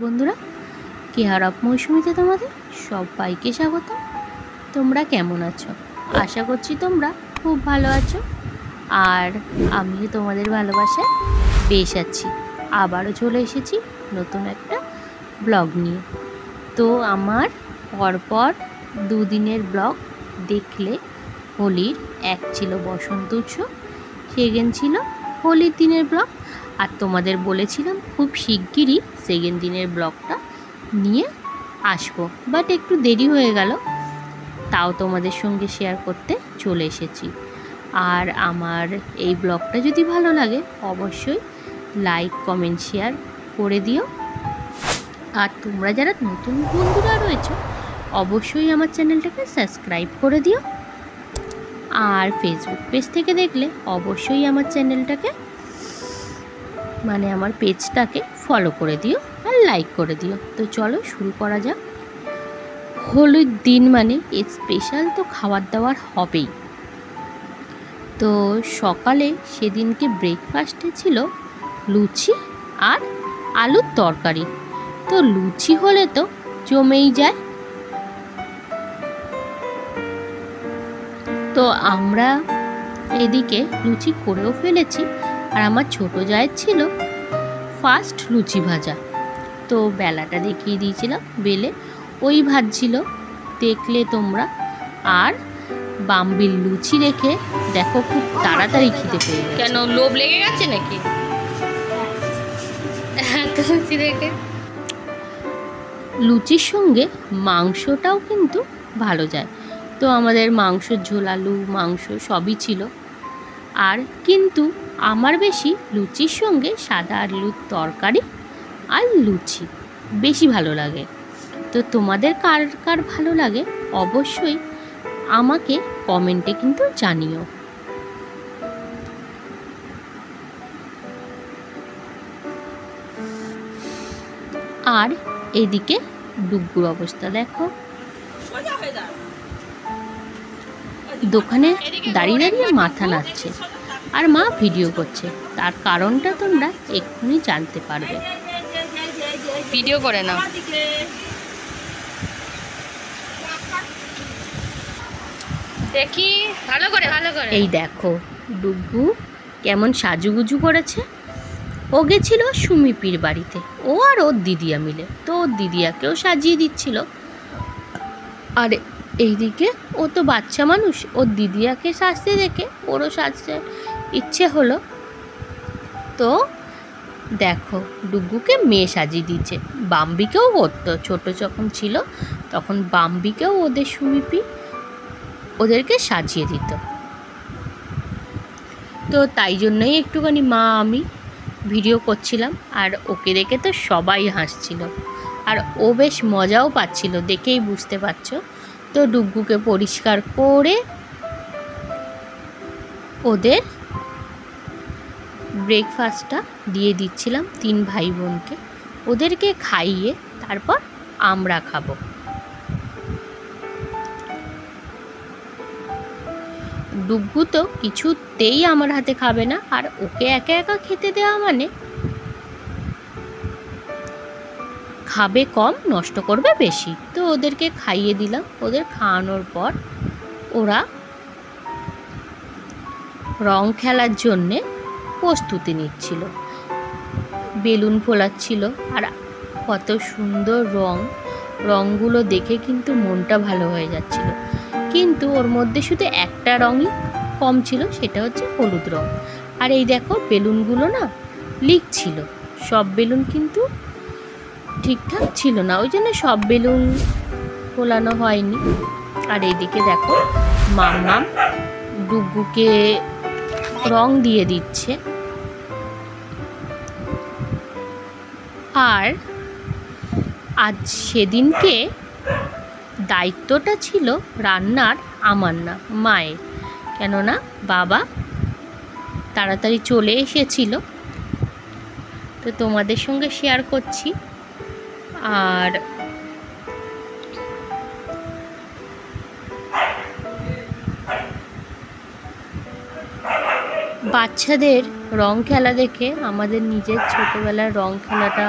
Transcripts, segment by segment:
বন্ধুরা, care of মৌসুমীতে তোমাদের সবাইকে স্বাগত। তোমরা কেমন আছো? আশা করছি তোমরা খুব ভালো আছো, আর আমিও তোমাদের ভালোবাসায় বেশ আছি। আবারও চলে এসেছি নতুন একটা ব্লগ নিয়ে। তো আমার পরপর দুদিনের ব্লগ দেখলে, হোলির এক ছিল বসন্ত উৎসব, সেকেন্ড ছিল হোলির দিনের ব্লগ, আর তোমাদের বলেছিলাম খুব শিগগিরই সেকেন্ড দিনের ব্লগটা নিয়ে আসবো, বাট একটু দেরি হয়ে গেল, তাও তোমাদের সঙ্গে শেয়ার করতে চলে এসেছি। আর আমার এই ব্লগটা যদি ভালো লাগে অবশ্যই লাইক, কমেন্ট, শেয়ার করে দিও। আর তোমরা যারা নতুন বন্ধুরা রয়েছো অবশ্যই আমার চ্যানেলটাকে সাবস্ক্রাইব করে দিও। আর ফেসবুক পেজ থেকে দেখলে অবশ্যই আমার চ্যানেলটাকে আমার পেজটাকে ফলো করে দিও আর লাইক করে দিও। তো চলো শুরু করা যাক। হোলির দিন স্পেশাল তো খাবার দাবার হবেই। তো সকালে সেদিনকে ব্রেকফাস্টে ছিল লুচি আর আলুর তরকারি। তো লুচি হলে তো জমেই যায়। তো আমরা এদিকে লুচি করেও ফেলেছি, আর আমার ছোটো জায়ের ছিল ফার্স্ট লুচি ভাজা। তো বেলাটা দেখিয়ে দিয়েছিলাম, বেলে ওই ভাজছিল, দেখলে তোমরা। আর বাম্বির লুচি রেখে দেখো খুব তাড়াতাড়ি খিদে পেয়ে গেছে। কেন, লোভ লেগে গেছে নাকি? লুচি রেখে লুচির সঙ্গে মাংসটাও কিন্তু ভালো যায়। তো আমাদের মাংসর ঝোল, আলু মাংস সবই ছিল। আর কিন্তু আমার বেশি লুচির সঙ্গে সাদা আলুর তরকারি আর লুচি বেশি ভালো লাগে। তো তোমাদের কার কার ভালো লাগে অবশ্যই আমাকে কমেন্টে কিন্তু জানিও। আর এদিকে ডুগুর অবস্থা দেখো, দোকানে দাঁড়িয়ে দাঁড়িয়ে মাথা নাড়ছে আর মা ভিডিও করছে। তার কারণটা তোমরা এক্ষুনি জানতে পারবে। ভিডিও করে নাও। দেখি ভালো করে এই দেখো ডুগু কেমন সাজুগুজু করেছে। ও গেছিল সুমিপির বাড়িতে, ও আর ওর দিদিয়া মিলে। তো ওর দিদিয়াকেও সাজিয়ে দিচ্ছিল। আর এইদিকে ও তো বাচ্চা মানুষ, ওর দিদিয়াকে সাজতে দেখে ওরও সাজতে ইচ্ছে হলো। তো দেখো ডুগুকে মেয়ে সাজিয়ে দিচ্ছে। বাম্বিকেও করতো, ছোট যখন ছিল তখন বাম্বিকেও ওদের সুমিপি ওদেরকে সাজিয়ে দিত। তো তাই জন্যই একটুখানি মা আমি ভিডিও করছিলাম, আর ওকে দেখে তো সবাই হাসছিল, আর ও বেশ মজাও পাচ্ছিল, দেখেই বুঝতে পারছো। তো ডুগুকে পরিষ্কার করে ওদের ব্রেকফাস্টটা দিয়ে দিচ্ছিলাম তিন ভাই বোনকে। ওদেরকে খাইয়ে তারপর আমরা খাবো। ডুগু তো কিছুতেই আমার হাতে খাবে না, আর ওকে একা একা খেতে দেওয়া খাবে কম, নষ্ট করবে বেশি। তো ওদেরকে খাইয়ে দিলাম। ওদের খাওয়ানোর পর ওরা রং খেলার জন্যে প্রস্তুতি নিচ্ছিল, বেলুন ফোলাচ্ছিল। আর কত সুন্দর রঙগুলো দেখে কিন্তু মনটা ভালো হয়ে যাচ্ছিল। কিন্তু ওর মধ্যে শুধু একটা রঙই কম ছিল, সেটা হচ্ছে হলুদ রঙ। আর এই দেখো বেলুনগুলো না লিক ছিল, সব বেলুন কিন্তু ঠিকঠাক ছিল না, ওই জন্য সব বেলুন ফোলানো হয়নি। আর এইদিকে দেখো মাম্মাম ডুগুকে রং দিয়ে দিচ্ছে। আর আজ সেদিনকে দায়িত্বটা ছিল রান্নার আমার না, মায়ের। কেননা বাবা তাড়াতাড়ি চলে এসেছিল। তো তোমাদের সঙ্গে শেয়ার করছি। আর বাচ্চাদের রং খেলা দেখে আমাদের নিজের ছোটবেলার রং খেলাটা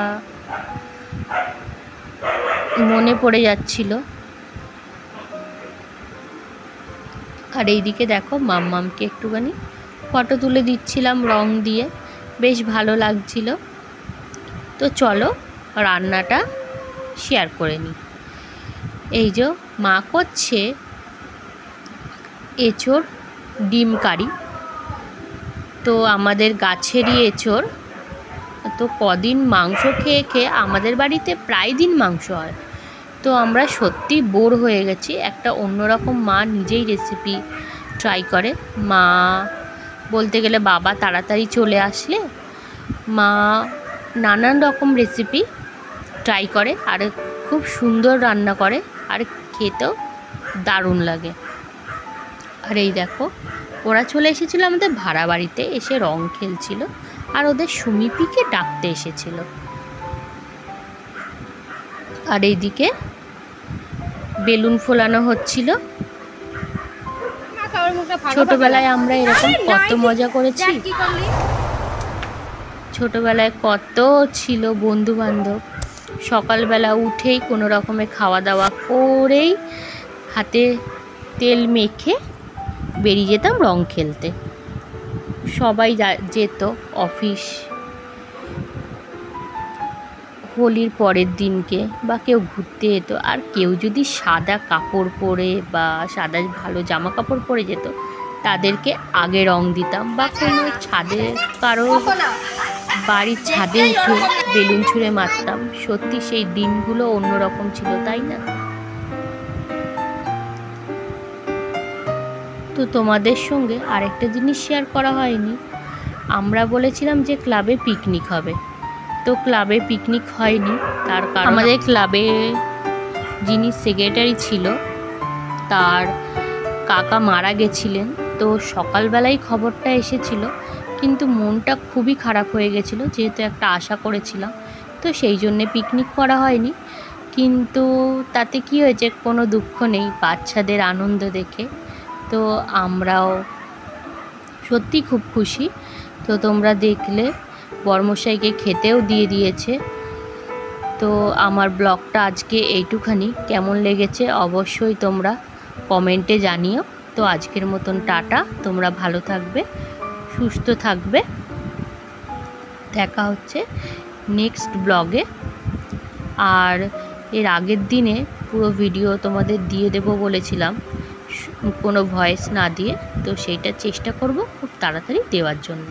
মনে পড়ে যাচ্ছিল। আর এইদিকে দেখো মাম্মামকে একটুখানি ফটো তুলে দিচ্ছিলাম রং দিয়ে, বেশ ভালো লাগছিল। তো চলো রান্নাটা শেয়ার করে নিই। এই যে মা করছে এঁচোড় ডিম কারি। তো আমাদের গাছেরই এঁচোড়। তো কদিন মাংস খেয়ে খেয়ে আমাদের বাড়িতে প্রায় দিন মাংস হয়। তো আমরা সত্যি বোর হয়ে গেছি। একটা অন্যরকম মা নিজেই রেসিপি ট্রাই করে। মা বলতে গেলে বাবা তাড়াতাড়ি চলে আসলে মা নানান রকম রেসিপি ট্রাই করে আর খুব সুন্দর রান্না করে আর খেতেও দারুণ লাগে। আর এই দেখো ওরা চলে এসেছিল আমাদের ভাড়া বাড়িতে, এসে রং খেলছিল আর ওদের সুমিপিকে ডাকতে এসেছিল। আর এইদিকে বেলুন ফোলানো হচ্ছিল। ছোটবেলায় আমরা এরকম কত মজা করেছি। ছোটবেলায় কত ছিল বন্ধু বান্ধব। সকালবেলা উঠেই কোনো রকমে খাওয়া দাওয়া করেই হাতে তেল মেখে বেরিয়ে যেতাম রং খেলতে। সবাই যেত অফিস হোলির পরের দিনকে, বা কেউ ঘুরতে যেত। আর কেউ যদি সাদা কাপড় পরে বা সাদা ভালো জামা কাপড় পরে যেত তাদেরকে আগে রং দিতাম, বা কোনো ছাদে কারো বাড়ির ছাদে উঠে বেলুন ছুঁড়ে মারতাম। সত্যি সেই দিনগুলো অন্যরকম ছিল, তাই না? তো তোমাদের সঙ্গে আরেকটা জিনিস শেয়ার করা হয়নি। আমরা বলেছিলাম যে ক্লাবে পিকনিক হবে, তো ক্লাবে পিকনিক হয়নি। তার কারণ আমাদের ক্লাবে যিনি সেক্রেটারি ছিল তার কাকা মারা গেছিলেন। তো সকালবেলায় খবরটা এসেছিল, কিন্তু মনটা খুবই খারাপ হয়ে গেছিলো, যেহেতু একটা আশা করেছিলাম। তো সেই জন্যে পিকনিক করা হয়নি। কিন্তু তাতে কি হয়েছে, কোনো দুঃখ নেই বাচ্চাদের আনন্দ দেখে। তো আমরাও সত্যি খুব খুশি। তো তোমরা দেখলে বর্মশাইকে খেতেও দিয়ে দিয়েছে। তো আমার ব্লগটা আজকে এইটুখানি। কেমন লেগেছে অবশ্যই তোমরা কমেন্টে জানিও। তো আজকের মতন টাটা, তোমরা ভালো থাকবে, সুস্থ থাকবে। দেখা হচ্ছে নেক্সট ব্লগে। আর এর আগের দিনে পুরো ভিডিও তোমাদের দিয়ে দেব বলেছিলাম, কোনো ভয়েস না দিয়ে। তো সেইটা চেষ্টা করব খুব তাড়াতাড়ি দেওয়ার জন্য।